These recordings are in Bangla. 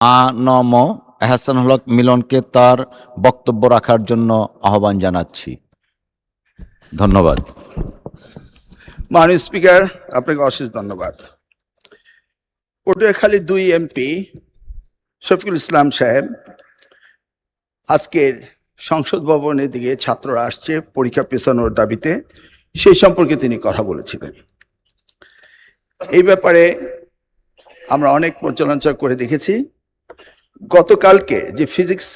আনম এহসানুল হক মিলনকে তার বক্তব্য রাখার জন্য আহ্বান জানাচ্ছি। ধন্যবাদ। মাননীয় স্পিকার, আপনাকে অশেষ ধন্যবাদ। পটুয়াখালী 2 এমপি শফিকুল ইসলাম সাহেব আজকের সংসদ ভবনের দিকে ছাত্ররা আসছে পরীক্ষা পেছানোর দাবিতে, সেই সম্পর্কে তিনি কথা বলেছিলেন। এই ব্যাপারে আমরা অনেক পর্যালোচনা করে দেখেছি। গতকালকে যে ফিজিক্স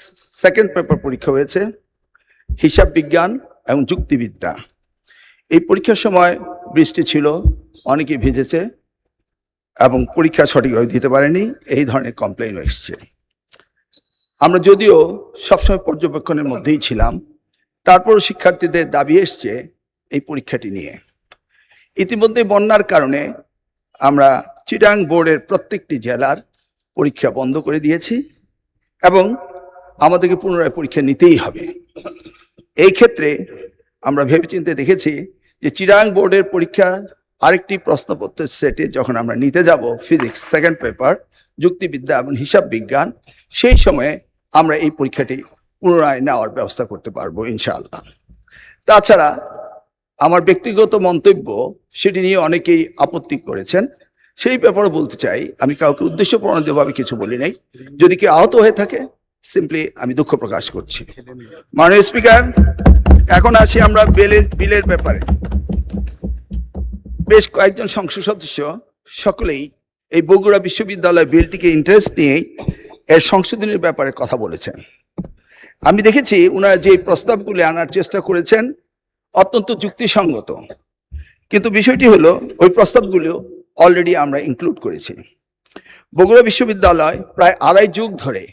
সেকেন্ড পেপার পরীক্ষা হয়েছে, হিসাব বিজ্ঞান এবং যুক্তিবিদ্যা, এই পরীক্ষার সময় বৃষ্টি ছিল, অনেকে ভিজেছে এবং পরীক্ষা সঠিকভাবে দিতে পারেনি, এই ধরনের কমপ্লেইন এসছে। আমরা যদিও সবসময় পর্যবেক্ষণের মধ্যেই ছিলাম, তারপর শিক্ষার্থীদের দাবি এসছে এই পরীক্ষাটি নিয়ে। ইতিমধ্যে বন্যার কারণে আমরা চিটাং বোর্ডের প্রত্যেকটি জেলার পরীক্ষা বন্ধ করে দিয়েছি এবং আমাদেরকে পুনরায় পরীক্ষা নিতেই হবে। এই ক্ষেত্রে আমরা ভেবেচিন্তে দেখেছি যে চিটাং বোর্ডের পরীক্ষা আরেকটি প্রশ্নপত্রের সেটে যখন আমরা নিতে যাব ফিজিক্স সেকেন্ড পেপার, যুক্তিবিদ্যা এবং হিসাব বিজ্ঞান, সেই সময়ে আমরা এই পরীক্ষাটি পুনরায় নেওয়ার ব্যবস্থা করতে পারবো ইনশাআল্লাহ। তাছাড়া আমার ব্যক্তিগত মন্তব্য, সেটি নিয়ে অনেকেই আপত্তি করেছেন, সেই ব্যাপারে বলতে চাই, আমি কাউকে উদ্দেশ্য প্রণোদিতভাবে কিছু বলি নাই। যদি কেউ আহত হয়ে থাকে, সিম্পলি আমি দুঃখ প্রকাশ করছি। মাননীয় স্পিকার, এখন আসি আমরা বিলের ব্যাপারে। বেশ কয়েকজন সংসদ সদস্য সকলেই এই বগুড়া বিশ্ববিদ্যালয় বিলটিকে ইন্টারেস্ট নিয়ে এর সংশোধনের ব্যাপারে কথা বলেছেন। আমি দেখেছি ওনারা যে প্রস্তাবগুলি আনার চেষ্টা করেছেন অত্যন্ত যুক্তিসঙ্গত, কিন্তু বিষয়টি হলো ওই প্রস্তাবগুলো অলরেডি আমরা ইনক্লুড করেছি। বগুড়া বিশ্ববিদ্যালয় প্রায় 2.5 যুগ ধরে